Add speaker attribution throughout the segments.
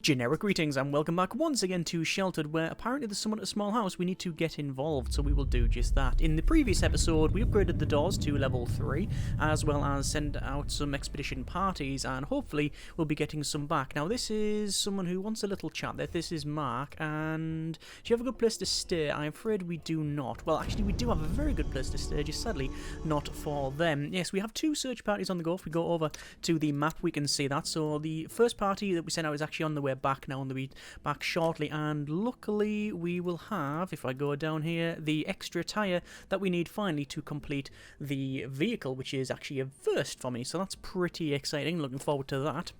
Speaker 1: Generic greetings and welcome back once again to Sheltered, where apparently there's someone at a small house. We need to get involved, so we will do just that. In the previous episode, we upgraded the doors to level 3, as well as send out some expedition parties, and hopefully we'll be getting some back. Now, this is someone who wants a little chat. This is Mark, and do you have a good place to stay? I'm afraid we do not. Well, actually, we do have a very good place to stay, just sadly not for them. Yes, we have 2 search parties on the go. If we go over to the map, we can see that. So the first party that we sent out is actually on the way back now, and they'll be back shortly, and luckily we will have, if I go down here, the extra tyre that we need finally to complete the vehicle, which is actually a first for me, so that's pretty exciting. Looking forward to that.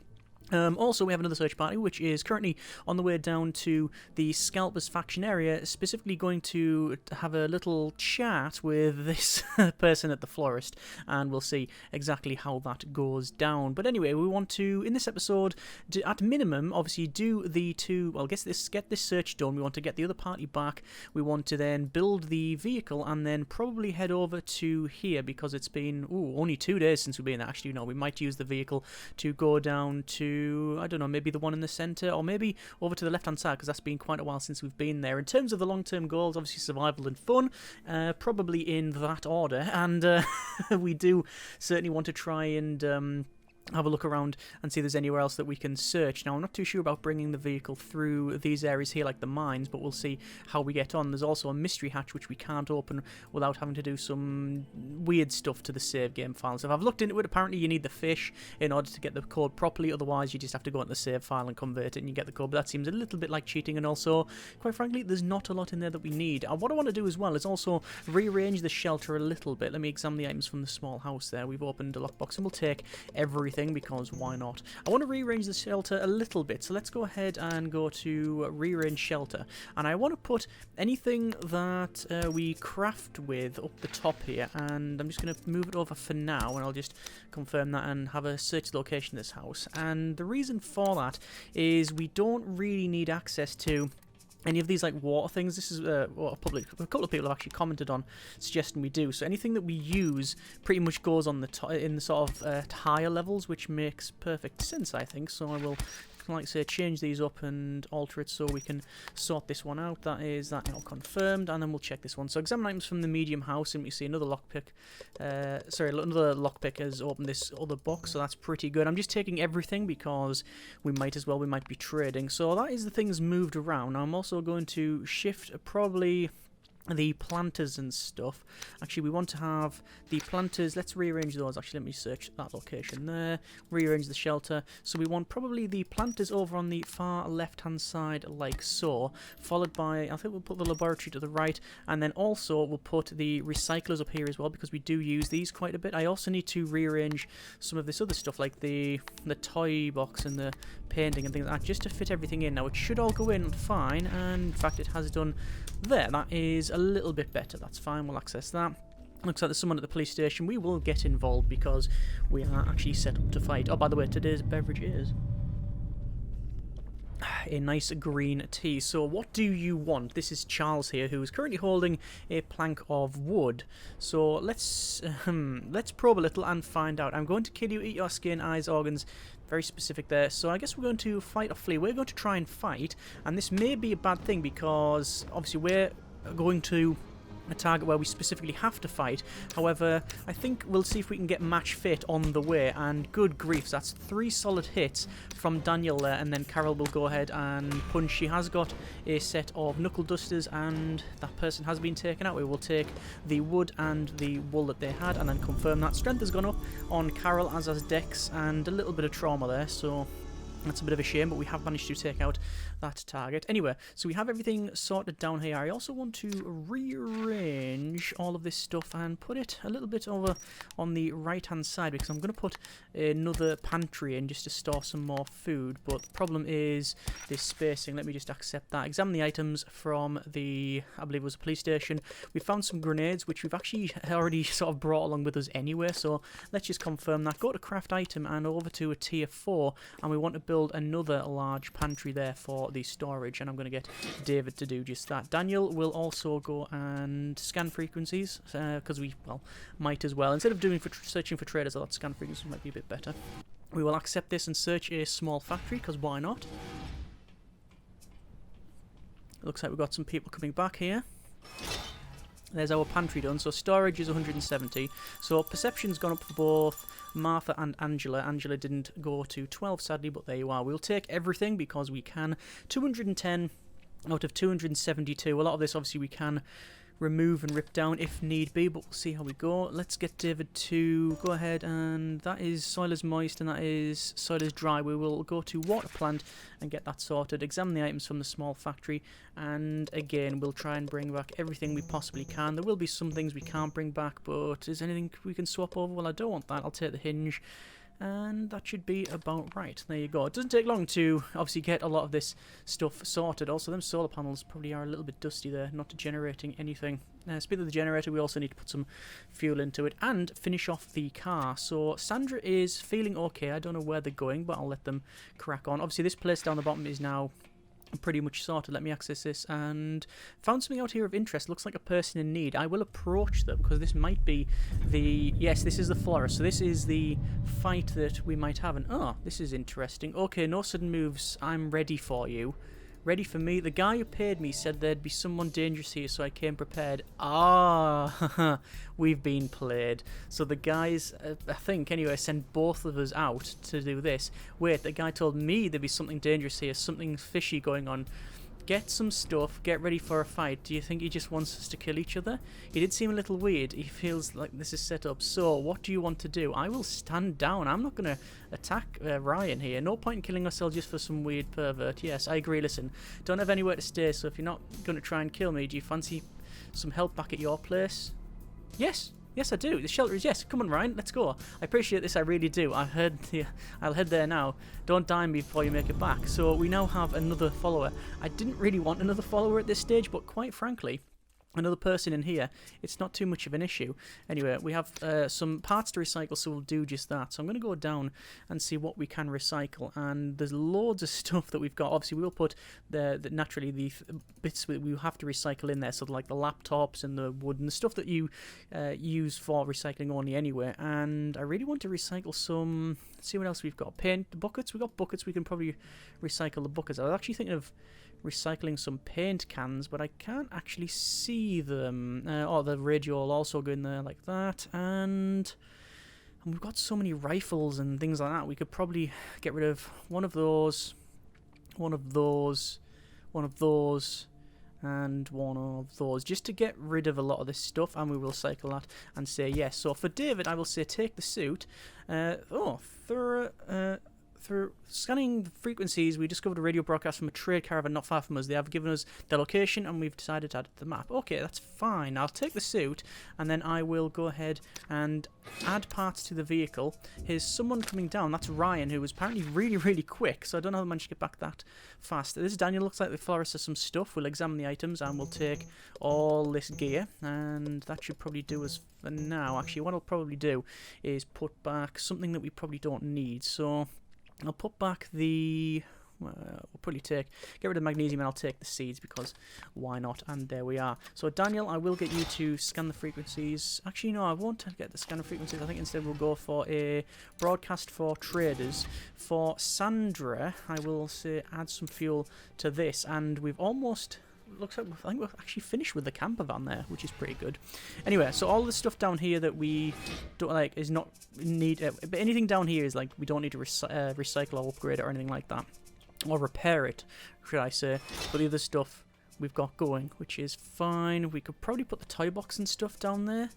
Speaker 1: Also, we have another search party, which is currently on the way down to the Scalpers faction area, specifically going to have a little chat with this person at the florist, and we'll see exactly how that goes down. But anyway, we want to, in this episode, at minimum, obviously do the 2, well, get this search done. We want to get the other party back. We want to then build the vehicle, and then probably head over to here, because it's been, only 2 days since we've been there. Actually, no, we might use the vehicle to go down to, I don't know, maybe the one in the centre, or maybe over to the left-hand side, because that's been quite a while since we've been there. In terms of the long-term goals, obviously survival and fun, probably in that order, and we do certainly want to try and have a look around and see if there's anywhere else that we can search. Now, I'm not too sure about bringing the vehicle through these areas here, like the mines, but we'll see how we get on. There's also a mystery hatch which we can't open without having to do some weird stuff to the save game files. If I've looked into it, apparently you need the fish in order to get the code properly, otherwise you just have to go into the save file and convert it and you get the code, but that seems a little bit like cheating, and also, quite frankly, there's not a lot in there that we need. What I want to do as well is also rearrange the shelter a little bit. Let me examine the items from the small house there. We've opened a lockbox, and we'll take everything, because why not? I want to rearrange the shelter a little bit, so let's go ahead and go to rearrange shelter, and I want to put anything that we craft with up the top here, and I'm just going to move it over for now, and I'll just confirm that and have a search location of this house. And the reason for that is we don't really need access to any of these like water things. This is what a couple of people have actually commented on, suggesting we do. So anything that we use pretty much goes on the in the sort of higher levels, which makes perfect sense, I think. So I will, like I say, change these up and alter it so we can sort this one out. That is that now confirmed, and then we'll check this one. So examine items from the medium house, and we see another lockpick. Another lockpick has opened this other box, so that's pretty good. I'm just taking everything because we might as well. We might be trading. So that is the things moved around. Now I'm also going to shift probably the planters and stuff. Actually, we want to have the planters. Let's rearrange those. Actually, let me search that location there. Rearrange the shelter. So we want probably the planters over on the far left-hand side, like so. Followed by, I think we'll put the laboratory to the right, and then also we'll put the recyclers up here as well, because we do use these quite a bit. I also need to rearrange some of this other stuff, like the toy box and the painting and things like that, just to fit everything in. Now, it should all go in fine, and in fact, it has done there. That is a little bit better. That's fine. We'll access that. Looks like there's someone at the police station. We will get involved because we are actually set up to fight. Oh, by the way, today's beverage is a nice green tea. So what do you want? This is Charles here, who is currently holding a plank of wood. So let's probe a little and find out. I'm going to kill you, eat your skin, eyes, organs. Very specific there. So I guess we're going to fight or flee. We're going to try and fight, and this may be a bad thing because obviously we're going to a target where we specifically have to fight. However, I think we'll see if we can get match fit on the way, and good grief, that's 3 solid hits from Daniel there, and then Carol will go ahead and punch. She has got a set of knuckle dusters, and that person has been taken out. We will take the wood and the wool that they had, and then confirm that. Strength has gone up on Carol, as has Dex, and a little bit of trauma there, so that's a bit of a shame, but we have managed to take out that target. Anyway, so we have everything sorted down here. I also want to rearrange all of this stuff and put it a little bit over on the right-hand side, because I'm going to put another pantry in just to store some more food, but the problem is this spacing. Let me just accept that. Examine the items from the, I believe it was a police station. We found some grenades, which we've actually already sort of brought along with us anyway, so let's just confirm that. Go to craft item and over to a tier 4, and we want to build another large pantry there for the storage, and I'm going to get David to do just that. Daniel will also go and scan frequencies, because we, well, might as well. Instead of doing searching for traders, I thought scan frequencies might be a bit better. We will accept this and search a small factory, because why not? Looks like we've got some people coming back here. There's our pantry done, so storage is 170. So perception's gone up for both Martha and Angela. Angela didn't go to 12, sadly, but there you are. We'll take everything because we can. 210 out of 272. A lot of this, obviously, we can remove and rip down if need be, but we'll see how we go. Let's get David to go ahead, and that is soil is moist and that is soil is dry. We will go to water plant and get that sorted, examine the items from the small factory, and again we'll try and bring back everything we possibly can. There will be some things we can't bring back, but is anything we can swap over? Well, I don't want that. I'll take the hinge. And that should be about right. There you go. It doesn't take long to obviously get a lot of this stuff sorted. Also, them solar panels probably are a little bit dusty there, not generating anything. Speaking of the generator, we also need to put some fuel into it and finish off the car. So Sandra is feeling okay. I don't know where they're going, but I'll let them crack on. Obviously, this place down the bottom is now pretty much sorted. Let me access this, and found something out here of interest. Looks like a person in need. I will approach them because this might be the... Yes, this is the florist, so this is the fight that we might have. And oh, this is interesting. Okay, no sudden moves. I'm ready for you. Ready for me? The guy who paid me said there'd be someone dangerous here, so I came prepared. Ah, we've been played. So the guys, I think anyway, sent both of us out to do this. Wait, the guy told me there'd be something dangerous here, something fishy going on. Get some stuff, get ready for a fight. Do you think he just wants us to kill each other? He did seem a little weird. He feels like this is set up. So, what do you want to do? I will stand down. I'm not going to attack Ryan here. No point in killing ourselves just for some weird pervert. Yes, I agree. Listen, don't have anywhere to stay, so if you're not going to try and kill me, do you fancy some help back at your place? Yes. Yes, I do. The shelter is yes. Come on, Ryan. Let's go. I appreciate this. I really do. I'll head there now. Don't die me before you make it back. So we now have another follower. I didn't really want another follower at this stage, but quite frankly, another person in here, it's not too much of an issue. Anyway, we have some parts to recycle, so we'll do just that. So I'm going to go down and see what we can recycle, and there's loads of stuff that we've got. Obviously, we will put naturally the bits that we have to recycle in there, so like the laptops and the wood and the stuff that you use for recycling only anyway. And I really want to recycle some... Let's see what else we've got. Paint, buckets. We've got buckets. We can probably recycle the buckets. I was actually thinking of recycling some paint cans, but I can't actually see them. Oh, the radio will also go in there like that, and we've got so many rifles and things like that. We could probably get rid of one of those, one of those, one of those, and one of those, just to get rid of a lot of this stuff, and we will cycle that and say yes. So for David, I will say take the suit. Through scanning the frequencies, we discovered a radio broadcast from a trade caravan not far from us. They have given us their location, and we've decided to add it to the map. Okay, that's fine. I'll take the suit, and then I will go ahead and add parts to the vehicle. Here's someone coming down. That's Ryan, who was apparently really, really quick, so I don't know how I managed to get back that fast. This is Daniel. Looks like the florist has some stuff. We'll examine the items, and we'll take all this gear, and that should probably do us for now. Actually, what I'll probably do is put back something that we probably don't need. So I'll put back the... we'll probably get rid of the magnesium, and I'll take the seeds because why not? And there we are. So Daniel, I will get you to scan the frequencies. Actually, no, I won't get the scan of frequencies. I think instead we'll go for a broadcast for traders. For Sandra, I will say add some fuel to this, and we've almost... looks like I think we're actually finished with the camper van there, which is pretty good. Anyway, so all the stuff down here that we don't like is not need, but anything down here is like we don't need to recycle or upgrade it or anything like that, or repair it, should I say. But the other stuff we've got going, which is fine. We could probably put the toy box and stuff down there.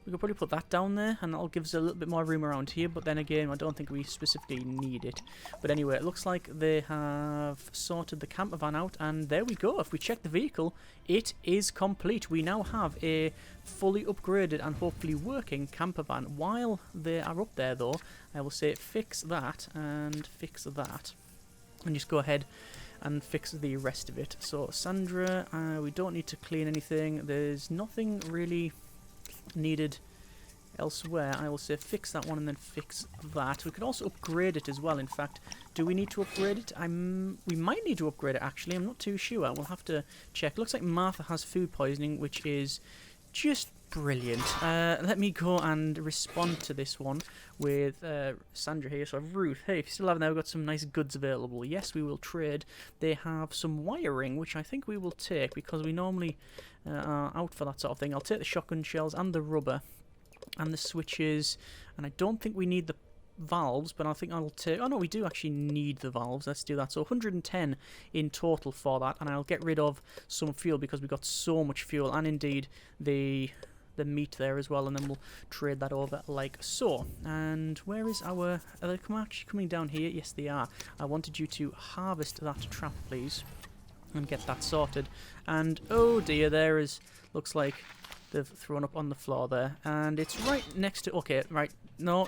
Speaker 1: We could probably put that down there, and that'll give us a little bit more room around here, but then again, I don't think we specifically need it. But anyway, it looks like they have sorted the camper van out, and there we go. If we check the vehicle, it is complete. We now have a fully upgraded and hopefully working camper van. While they are up there, though, I will say fix that and fix that, and just go ahead and fix the rest of it. So, Sandra, we don't need to clean anything. There's nothing really needed elsewhere. I will say fix that one and then fix that. We could also upgrade it as well. In fact, do we need to upgrade it? We might need to upgrade it actually. I'm not too sure. We'll have to check. Looks like Martha has food poisoning, which is just brilliant. Let me go and respond to this one with Sandra here. So Ruth, hey, if you still have now, we've got some nice goods available. Yes, we will trade. They have some wiring, which I think we will take because we normally are out for that sort of thing. I'll take the shotgun shells and the rubber and the switches, and I don't think we need the valves, but I think I'll take... Oh no, we do actually need the valves. Let's do that. So 110 in total for that, and I'll get rid of some fuel because we've got so much fuel, and indeed the meat there as well, and then we'll trade that over like so. And where is our... Are they actually coming down here? Yes, they are. I wanted you to harvest that trap, please, and get that sorted. And oh dear, there is... Looks like they've thrown up on the floor there, and it's right next to... Okay, right. No,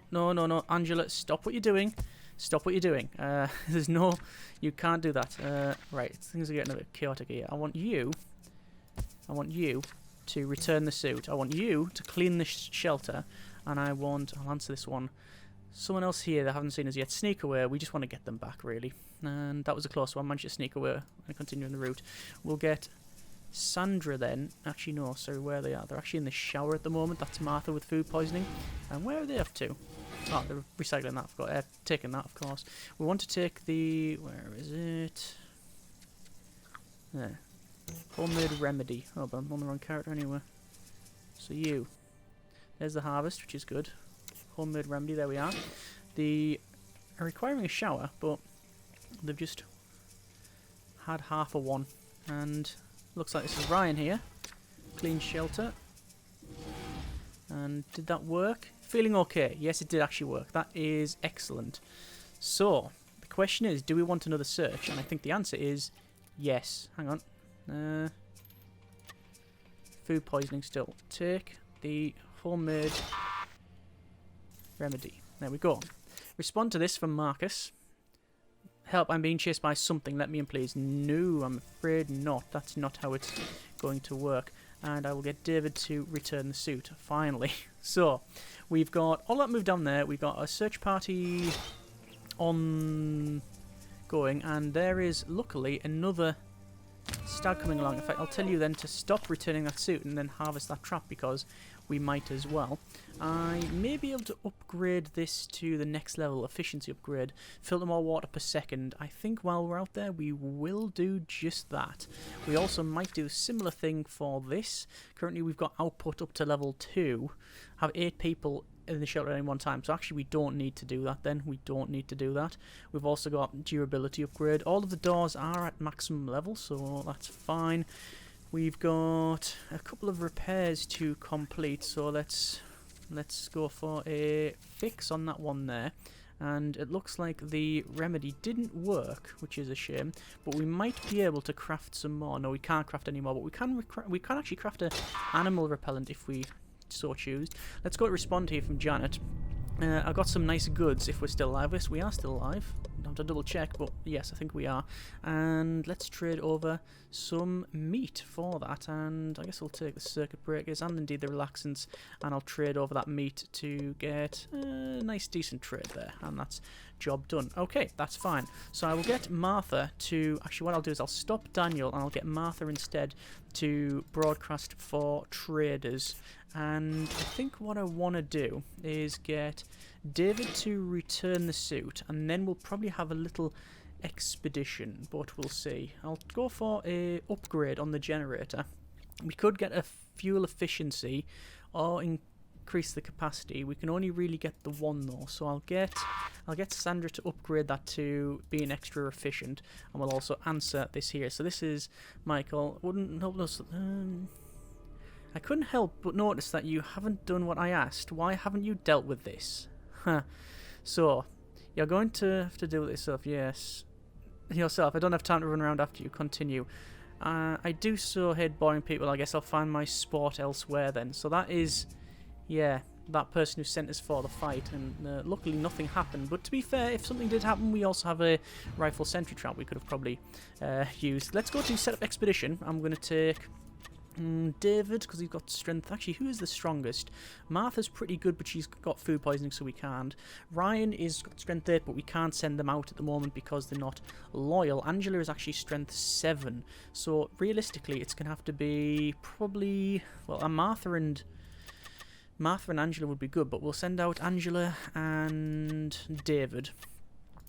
Speaker 1: Angela, stop what you're doing. Stop what you're doing. There's no... You can't do that. Right, things are getting a bit chaotic here. I want you to return the suit. I want you to clean the shelter, and I want... I'll answer this one. Someone else here that haven't seen us yet. Sneak away. We just want to get them back, really. And that was a close one. Managed to sneak away and continue on the route. We'll get... Sandra then, actually no, sorry, where they are. They're actually in the shower at the moment. That's Martha with food poisoning. And where are they up to? Oh, they're recycling that, I forgot. Taking that, of course. We want to take the... Where is it? There. Homemade remedy. Oh, but I'm on the wrong character anyway. So you. There's the harvest, which is good. Homemade remedy, there we are. They are requiring a shower, but they've just had half a one. And... Looks like this is Ryan here. Clean shelter. And did that work? Feeling okay. Yes, it did actually work. That is excellent. So, the question is, do we want another search? And I think the answer is yes. Hang on. Food poisoning still. Take the homemade remedy. There we go. Respond to this from Marcus. Help, I'm being chased by something. Let me in, please. No, I'm afraid not. That's not how it's going to work. And I will get David to return the suit, finally. So, we've got all that moved down there. We've got a search party on going. And there is, luckily, another stag coming along. In fact, I'll tell you then to stop returning that suit and then harvest that trap because we might as well. I may be able to upgrade this to the next level, efficiency upgrade. Filter more water per second. I think while we're out there, we will do just that. We also might do a similar thing for this. Currently, we've got output up to level 2. Have 8 people in the shelter at any one time. So actually, we don't need to do that then. We don't need to do that. We've also got durability upgrade. All of the doors are at maximum level, so that's fine. We've got a couple of repairs to complete, so let's go for a fix on that one there. And it looks like the remedy didn't work, which is a shame. But we might be able to craft some more. No, we can't craft any more, but we can actually craft an animal repellent if we so choose. Let's go to respond here from Janet. I've got some nice goods if we're still alive. Yes, we are still alive. I have to double check, but yes, I think we are. And let's trade over some meat for that. And I guess I'll take the circuit breakers and indeed the relaxants, and I'll trade over that meat to get a nice decent trade there. And that's job done. Okay, that's fine. So I will get Martha to... Actually, what I'll do is I'll stop Daniel and I'll get Martha instead to broadcast for traders. And I think what I want to do is get David to return the suit, and then we'll probably have a little expedition, but we'll see. I'll go for a upgrade on the generator. We could get a fuel efficiency or increase the capacity. We can only really get the one though, so I'll get Sandra to upgrade that to being extra efficient, and we'll also answer this here. So this is Michael. Wouldn't help us. I couldn't help but notice that you haven't done what I asked. Why haven't you dealt with this? Huh. So, you're going to have to deal with yourself, yes. Yourself. I don't have time to run around after you. Continue. I do so hate boring people. I guess I'll find my sport elsewhere then. So that is, yeah, that person who sent us for the fight. And luckily nothing happened. But to be fair, if something did happen, we also have a rifle sentry trap we could have probably used. Let's go to set up expedition. I'm going to take... David, because he's got strength. Actually, who is the strongest? Martha's pretty good, but she's got food poisoning, so we can't. Ryan is got strength 8, but we can't send them out at the moment because they're not loyal. Angela is actually strength 7, so realistically, it's going to have to be probably... Well, Martha and Angela would be good, but we'll send out Angela and David.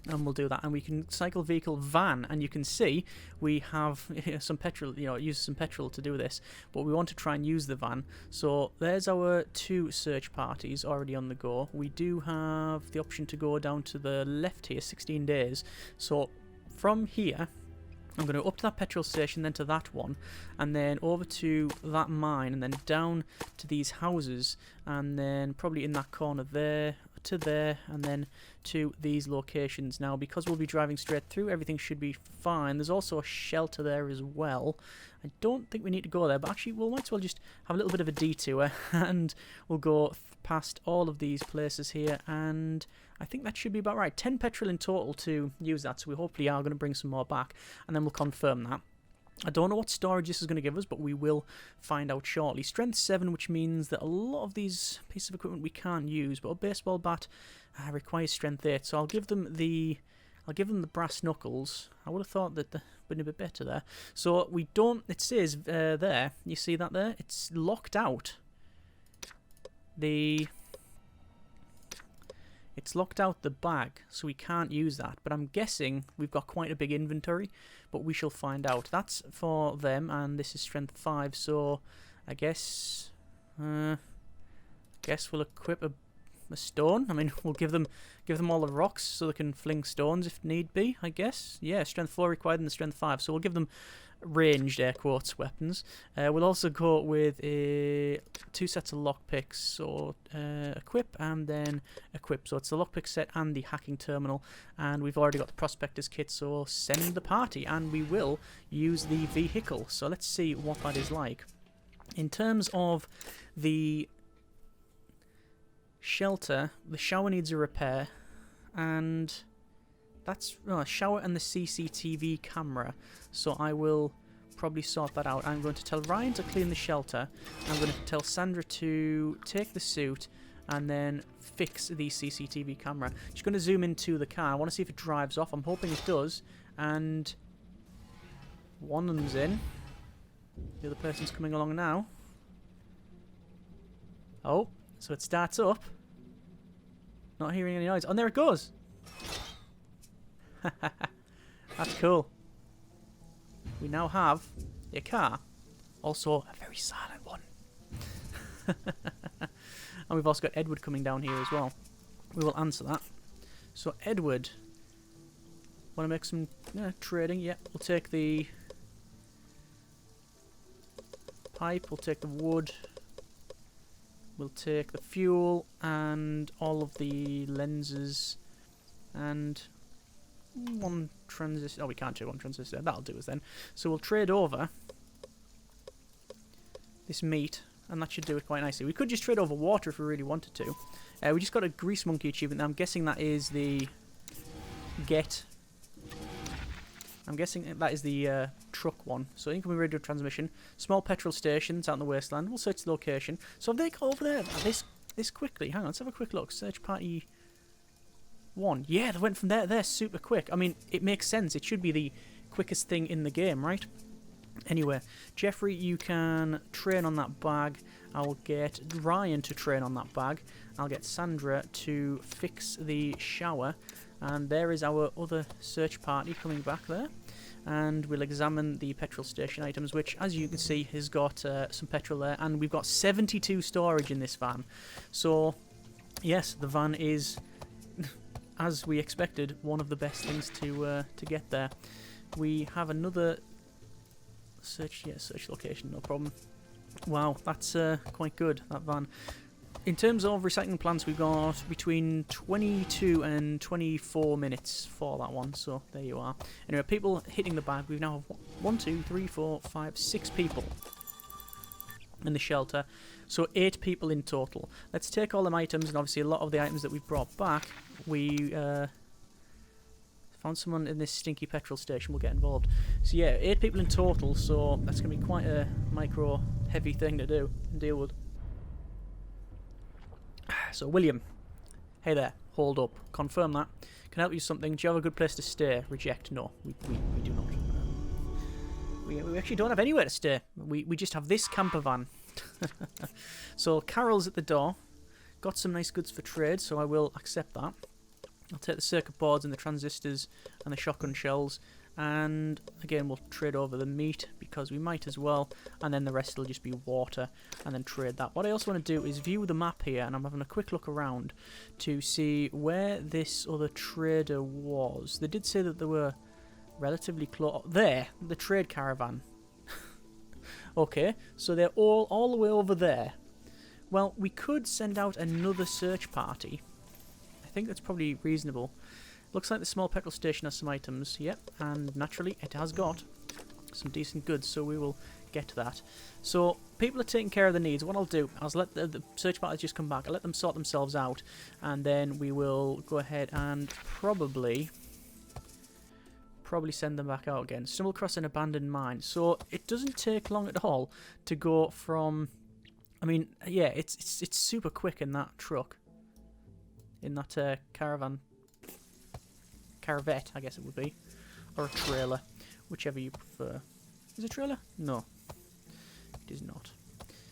Speaker 1: And we'll do that, and we can cycle vehicle van, and you can see we have some petrol, use some petrol to do this, but we want to try and use the van. So there's our 2 search parties already on the go. We do have the option to go down to the left here, 16 days. So from here, I'm going to up to that petrol station, then to that one, and then over to that mine, and then down to these houses, and then probably in that corner there, to there, and then to these locations. Now, because we'll be driving straight through, everything should be fine. There's also a shelter there as well. I don't think we need to go there, but actually we might as well just have a little bit of a detour, and we'll go past all of these places here, and I think that should be about right. 10 petrol in total to use that, so we hopefully are going to bring some more back, and then we'll confirm that. I don't know what storage this is going to give us, but we will find out shortly. Strength 7, which means that a lot of these pieces of equipment we can't use, but a baseball bat requires strength 8, so I'll give them the brass knuckles. I would have thought that they'd been a bit better there. So we don't. It says there. You see that there? It's locked out. It's locked out the bag, so we can't use that. But I'm guessing we've got quite a big inventory, but we shall find out. That's for them, and this is strength 5, so I guess we'll equip a stone. I mean, we'll give them all the rocks so they can fling stones if need be, I guess. Yeah, strength 4 required and strength 5, so we'll give them ranged, air quotes, weapons. We'll also go with 2 sets of lockpicks, so equip and then equip. So it's the lockpick set and the hacking terminal, and we've already got the prospector's kit, so send the party, and we will use the vehicle. So let's see what that is like. In terms of the shelter, the shower needs a repair, and that's shower and the CCTV camera, so I will probably sort that out. I'm going to tell Ryan to clean the shelter. I'm going to tell Sandra to take the suit and then fix the CCTV camera. She's going to zoom into the car. I want to see if it drives off. I'm hoping it does, and one of them's in. The other person's coming along now. Oh, so it starts up. Not hearing any noise. Oh, and there it goes. That's cool. We now have a car. Also, a very silent one. And we've also got Edward coming down here as well. We will answer that. So, Edward. Want to make some trading? Yeah, we'll take the pipe. We'll take the wood. We'll take the fuel and all of the lenses and one transistor. Oh, we can't trade one transistor. That'll do us then. So we'll trade over this meat, and that should do it quite nicely. We could just trade over water if we really wanted to. We just got a grease monkey achievement. I'm guessing that is the get. I'm guessing that is the truck one. So incoming radio transmission. Small petrol stations out in the wasteland. We'll search the location. So have they got over there this quickly? Hang on, let's have a quick look. Search party 1. Yeah, they went from there. They're super quick. I mean, it makes sense. It should be the quickest thing in the game, right? Anyway, Jeffrey, you can train on that bag. I'll get Ryan to train on that bag. I'll get Sandra to fix the shower. And there is our other search party coming back there. And we'll examine the petrol station items, which, as you can see, has got some petrol there. And we've got 72 storage in this van. So, yes, the van is, as we expected, one of the best things to get there. We have another search location, no problem. Wow, that's quite good, that van. In terms of recycling plants, we've got between 22 and 24 minutes for that one, so there you are. Anyway, people hitting the bag. We now have 1, 2, 3, 4, 5, 6 people in the shelter, so 8 people in total. Let's take all them items, and obviously a lot of the items that we've brought back, we Found someone in this stinky petrol station. We'll get involved. So yeah, 8 people in total, so that's going to be quite a micro-heavy thing to do and deal with. So, William. Hey there. Hold up. Confirm that. Can I help you with something? Do you have a good place to stay? Reject. No, we do not. We actually don't have anywhere to stay. We just have this camper van. So, Carol's at the door. Got some nice goods for trade, so I will accept that. I'll take the circuit boards and the transistors and the shotgun shells, and again we'll trade over the meat because we might as well, and then the rest will just be water, and then trade that. What I also want to do is view the map here, and I'm having a quick look around to see where this other trader was. They did say that they were relatively close. There, the trade caravan. Okay, so they're all the way over there. Well, we could send out another search party. I think that's probably reasonable. Looks like the small petrol station has some items. Yep, and naturally it has got some decent goods, so we will get to that. So, people are taking care of their needs. What I'll do, I'll let the search parties just come back. I'll let them sort themselves out, and then we will go ahead and probably send them back out again. Stumble across an abandoned mine. So, it doesn't take long at all to go from... I mean, yeah, it's super quick in that truck. In that caravan. Caravette, I guess it would be. Or a trailer. Whichever you prefer. Is it a trailer? No. It is not.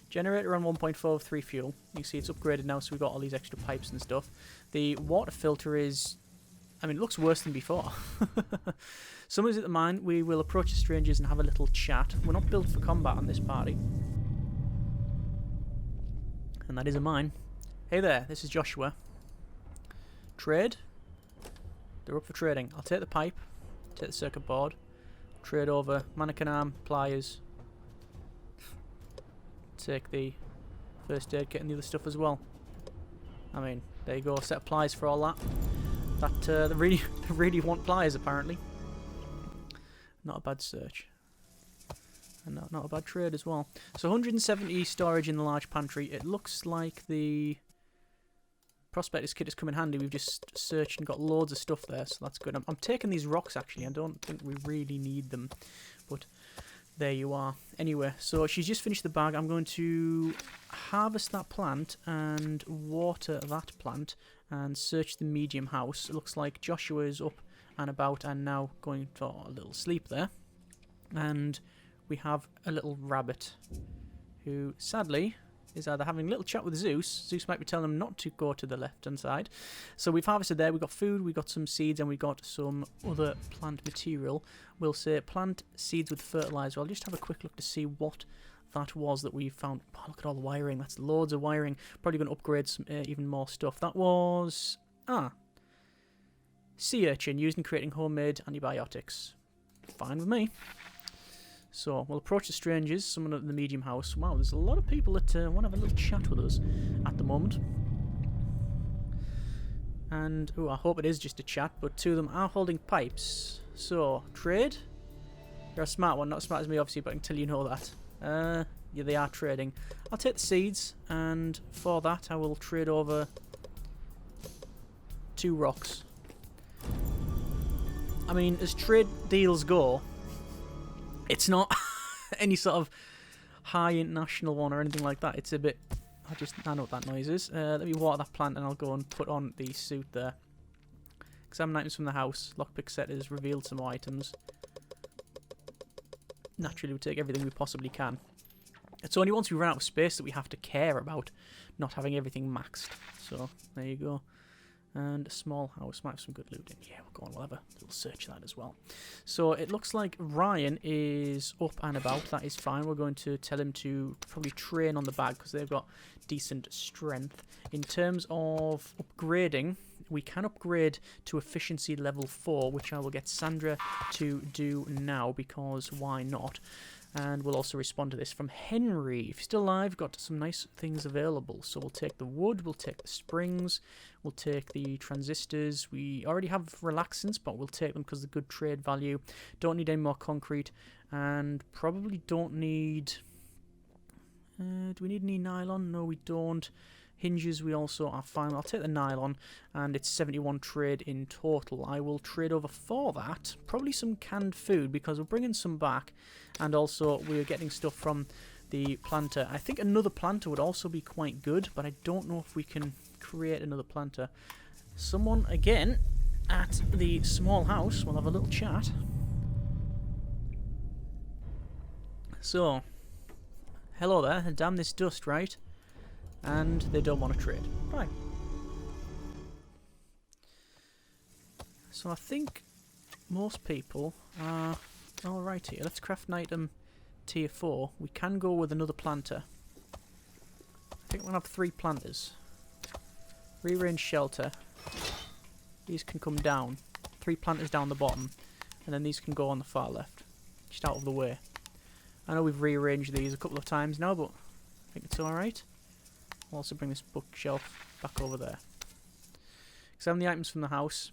Speaker 1: Generator on 1.43 fuel. You can see it's upgraded now, so we've got all these extra pipes and stuff. The water filter is... I mean, it looks worse than before. Someone's at the mine. We will approach the strangers and have a little chat. We're not built for combat on this party. And that is a mine. Hey there, this is Joshua. Trade? They're up for trading. I'll take the pipe, take the circuit board, trade over mannequin arm, pliers, take the first aid kit and the other stuff as well. I mean, there you go, a set of pliers for all that. They really want pliers apparently. Not a bad search. And not a bad trade as well. So 170 storage in the large pantry. It looks like the prospector's kit has come in handy. We've just searched and got loads of stuff there, so that's good. I'm taking these rocks actually. I don't think we really need them, but there you are. Anyway, so she's just finished the bag. I'm going to harvest that plant and water that plant and search the medium house. It looks like Joshua is up and about and now going for a little sleep there. And we have a little rabbit who, sadly, is either having a little chat with Zeus. Zeus might be telling him not to go to the left-hand side. So we've harvested there. We've got food, we've got some seeds, and we've got some other plant material. We'll say plant seeds with fertilizer. I'll just have a quick look to see what that was that we found. Oh, look at all the wiring. That's loads of wiring. Probably going to upgrade some even more stuff. That was... sea urchin used in creating homemade antibiotics. Fine with me. So, we'll approach the strangers, someone at the medium house. Wow, there's a lot of people that want to have a little chat with us at the moment. And, I hope it is just a chat, but 2 of them are holding pipes. So, trade? You're a smart one, not as smart as me obviously, but until you know that. Yeah, they are trading. I'll take the seeds, and for that I will trade over 2 rocks. I mean, as trade deals go... It's not any sort of high international one or anything like that. It's a bit... I know what that noise is. Let me water that plant and I'll go and put on the suit there. Examine items from the house. Lockpick set has revealed some more items. Naturally, we'll take everything we possibly can. It's only once we run out of space that we have to care about not having everything maxed. So, there you go. And a small house. Might have some good loot in. Yeah, we'll go on. We'll have a little search that as well. So it looks like Ryan is up and about. That is fine. We're going to tell him to probably train on the bag because they've got decent strength. In terms of upgrading, we can upgrade to efficiency level 4, which I will get Sandra to do now because why not? And we'll also respond to this from Henry. If you're still alive, got some nice things available. So we'll take the wood, we'll take the springs, we'll take the transistors. We already have relaxants, but we'll take them because of the good trade value. Don't need any more concrete, and probably don't need... do we need any nylon? No, we don't. Hinges we also are fine. I'll take the nylon, and it's 71 trade in total. I will trade over for that. Probably some canned food, because we're bringing some back, and also we're getting stuff from the planter. I think another planter would also be quite good, but I don't know if we can create another planter. Someone, again, at the small house will have a little chat. So, hello there, damn this dust, right? And they don't want to trade. Fine. So I think most people are alright here. Let's craft an item tier 4. We can go with another planter. I think we'll have 3 planters. Rearrange shelter. These can come down. 3 planters down the bottom. And then these can go on the far left. Just out of the way. I know we've rearranged these a couple of times now, but I think it's alright. I'll also bring this bookshelf back over there. Examine the items from the house.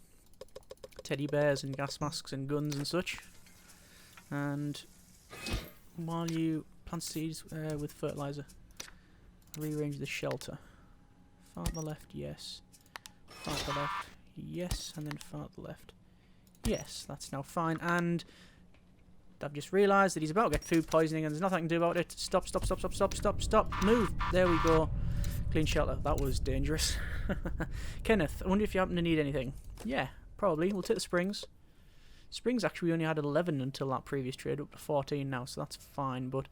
Speaker 1: Teddy bears and gas masks and guns and such. And while you plant seeds with fertilizer, rearrange the shelter. Far to the left, yes. Far to the left, yes. And then far to the left, yes. That's now fine. And I've just realised that he's about to get food poisoning and there's nothing I can do about it. Stop, stop, stop, stop, stop, stop, stop. Move. There we go. Clean shelter. That was dangerous. Kenneth, I wonder if you happen to need anything. Yeah, probably. We'll take the springs. Springs actually we only had 11 until that previous trade, up to 14 now, so that's fine. But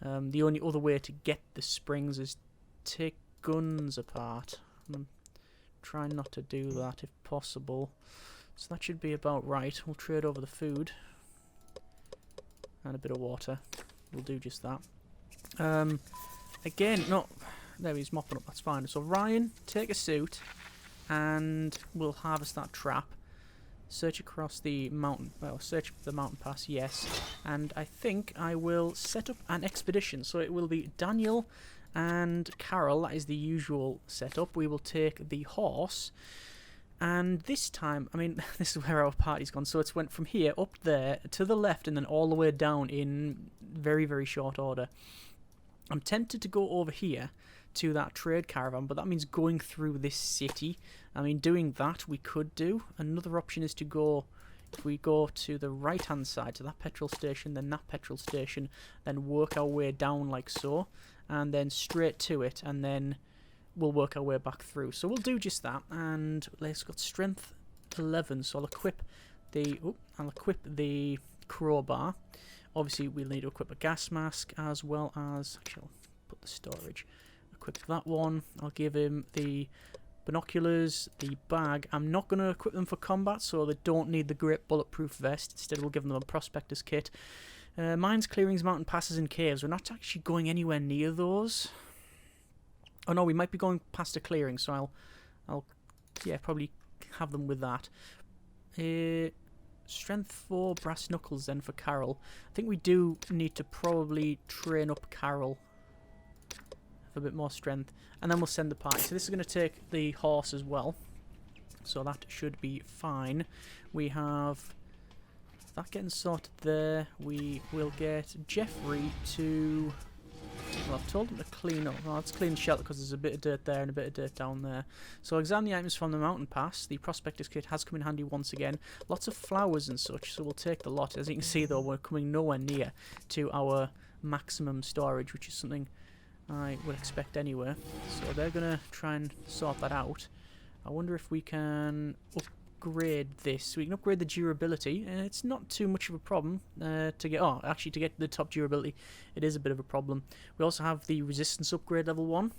Speaker 1: the only other way to get the springs is take guns apart. I'm trying not to do that if possible. So that should be about right. We'll trade over the food. And a bit of water. We'll do just that. Again, no... There he's mopping up, that's fine. So Ryan, take a suit, and we'll harvest that trap. Search across the mountain, well, search the mountain pass, yes. And I think I will set up an expedition. So it will be Daniel and Carol, that is the usual setup. We will take the horse, and this time, I mean, this is where our party's gone. So it's went from here, up there, to the left, and then all the way down in very, very short order. I'm tempted to go over here to that trade caravan, but that means going through this city. I mean, doing that we could do. Another option is to go, if we go to the right hand side, to that petrol station, then that petrol station, then work our way down like so, and then straight to it, and then we'll work our way back through. So we'll do just that, and let's got strength 11, so I'll equip the crowbar. Obviously we'll need to equip a gas mask, as well as, actually I'll put the storage, equip that one. I'll give him the binoculars, the bag. I'm not going to equip them for combat, so they don't need the great bulletproof vest. Instead we'll give them a prospector's kit. Mines, clearings, mountain passes and caves. We're not actually going anywhere near those. Oh no, we might be going past a clearing, so I'll yeah, probably have them with that. Strength 4 brass knuckles then for Carol. I think we do need to probably train up Carol for a bit more strength, and then we'll send the party. So this is going to take the horse as well, so that should be fine. We have that getting sorted there. We will get Jeffrey to... Well, I've told him to clean up. Well, let's clean the shelter because there's a bit of dirt there and a bit of dirt down there. So examine the items from the mountain pass. The prospector's kit has come in handy once again. Lots of flowers and such, so we'll take the lot. As you can see though, we're coming nowhere near to our maximum storage, which is something I would expect anyway. So they're going to try and sort that out. I wonder if we can upgrade this. We can upgrade the durability, and it's not too much of a problem to get... Oh, actually, to get the top durability, it is a bit of a problem. We also have the resistance upgrade level 1,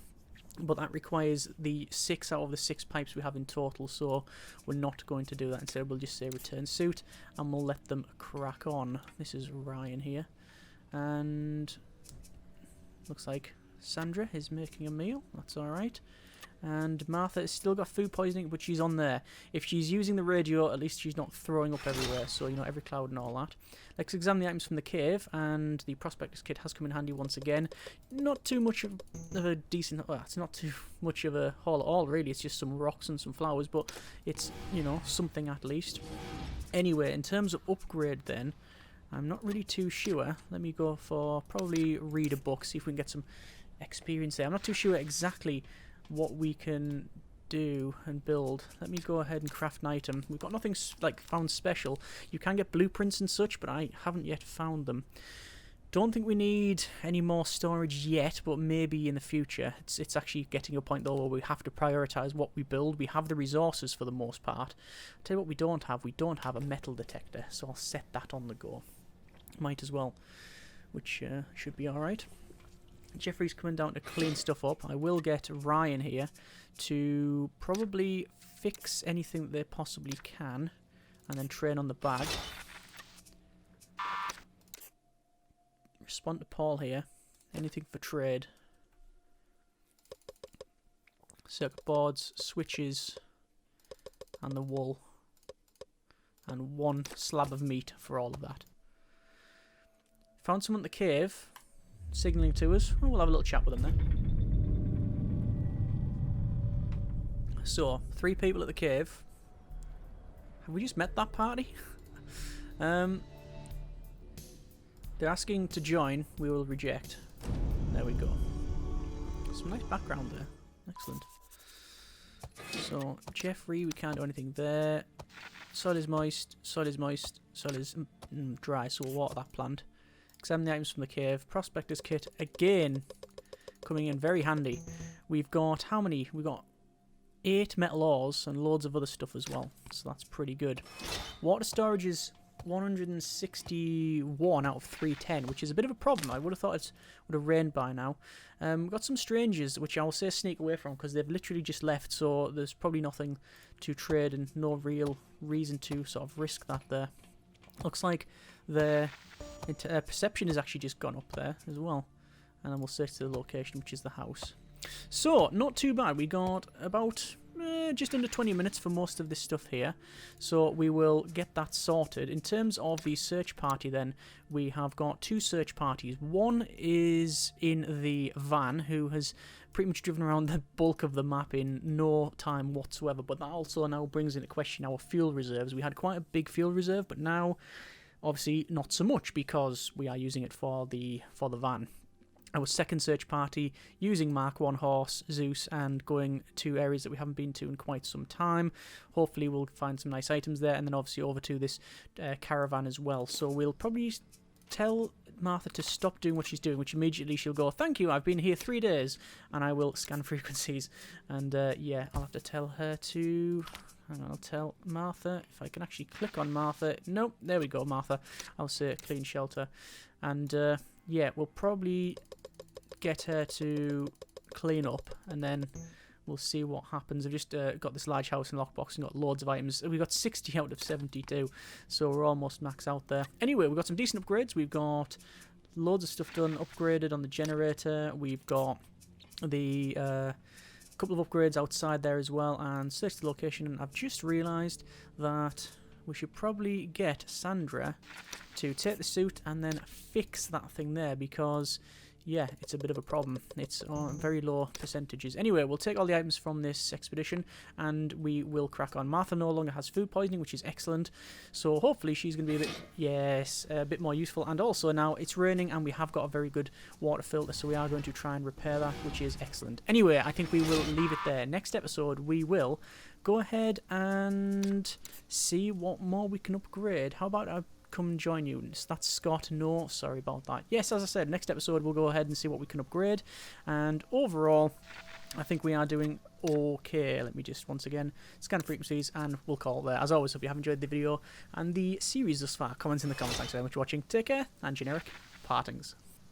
Speaker 1: but that requires the 6 out of the 6 pipes we have in total, so we're not going to do that. Instead, we'll just say return suit, and we'll let them crack on. This is Ryan here, and looks like Sandra is making a meal. That's alright. And Martha has still got food poisoning, but she's on there. If she's using the radio, at least she's not throwing up everywhere, so, you know, every cloud and all that. Let's examine the items from the cave, and the prospector's kit has come in handy once again. Not too much of a decent... Well, it's not too much of a haul at all, really. It's just some rocks and some flowers, but it's, you know, something at least. Anyway, in terms of upgrade then, I'm not really too sure. Let me go for probably read a book, see if we can get some experience there. I'm not too sure exactly what we can do and build. Let me go ahead and craft an item. We've got nothing like found special. You can get blueprints and such, but I haven't yet found them. Don't think we need any more storage yet, but maybe in the future. It's actually getting a point though where we have to prioritize what we build. We have the resources for the most part. I'll tell you what we don't have. We don't have a metal detector, so I'll set that on the go. Might as well, which should be alright. Jeffrey's coming down to clean stuff up. I will get Ryan here to probably fix anything that they possibly can, and then train on the bag. Respond to Paul here. Anything for trade. Circuit boards, switches, and the wool. And 1 slab of meat for all of that. Found someone at the cave, signalling to us. Oh, we'll have a little chat with them then. So, 3 people at the cave. Have we just met that party? They're asking to join. We will reject. There we go. Some nice background there. Excellent. So, Jeffrey, we can't do anything there. Soil is moist. Soil is moist. Soil is dry, so we'll water that plant. Examine the items from the cave. Prospector's kit, again, coming in very handy. We've got, how many? We've got 8 metal ores and loads of other stuff as well. So that's pretty good. Water storage is 161 out of 310, which is a bit of a problem. I would have thought it would have rained by now. We've got some strangers, which I will say sneak away from, because they've literally just left, so there's probably nothing to trade and no real reason to sort of risk that there. Looks like their perception has actually just gone up there as well. And then we'll search to the location, which is the house. So, not too bad. We got about just under 20 minutes for most of this stuff here. So we will get that sorted. In terms of the search party then, we have got 2 search parties. One is in the van, who has pretty much driven around the bulk of the map in no time whatsoever. But that also now brings into question our fuel reserves. We had quite a big fuel reserve, but now obviously not so much, because we are using it for the van. Our second search party using Mark 1 horse, Zeus, and going to areas that we haven't been to in quite some time. Hopefully we'll find some nice items there, and then obviously over to this caravan as well. So we'll probably tell Martha to stop doing what she's doing, which immediately she'll go, "Thank you, I've been here 3 days," and I will scan frequencies. And yeah, I'll have to tell her to... Hang on, I'll tell Martha, if I can actually click on Martha. Nope, there we go, Martha. I'll say clean shelter. And yeah, we'll probably get her to clean up, and then we'll see what happens. I've just got this large house and lockbox and got loads of items. We've got 60 out of 72, so we're almost max out there. Anyway, we've got some decent upgrades. We've got loads of stuff done, upgraded on the generator. We've got the couple of upgrades outside there as well, and search the location. And I've just realised that we should probably get Sandra to take the suit and then fix that thing there, because yeah, it's a bit of a problem. It's on very low percentages. Anyway, we'll take all the items from this expedition and we will crack on. Martha no longer has food poisoning, which is excellent. So hopefully she's going to be a bit more useful. And also now it's raining and we have got a very good water filter, so we are going to try and repair that, which is excellent. Anyway, I think we will leave it there. Next episode, we will go ahead and see what more we can upgrade. How about I come and join you? That's Scott. No, sorry about that. Yes, as I said, next episode we'll go ahead and see what we can upgrade, and overall I think we are doing okay. Let me just once again scan frequencies and we'll call it there. As always, hope you have enjoyed the video and the series thus far. Comments in the comments. Thanks very much for watching. Take care, and generic partings.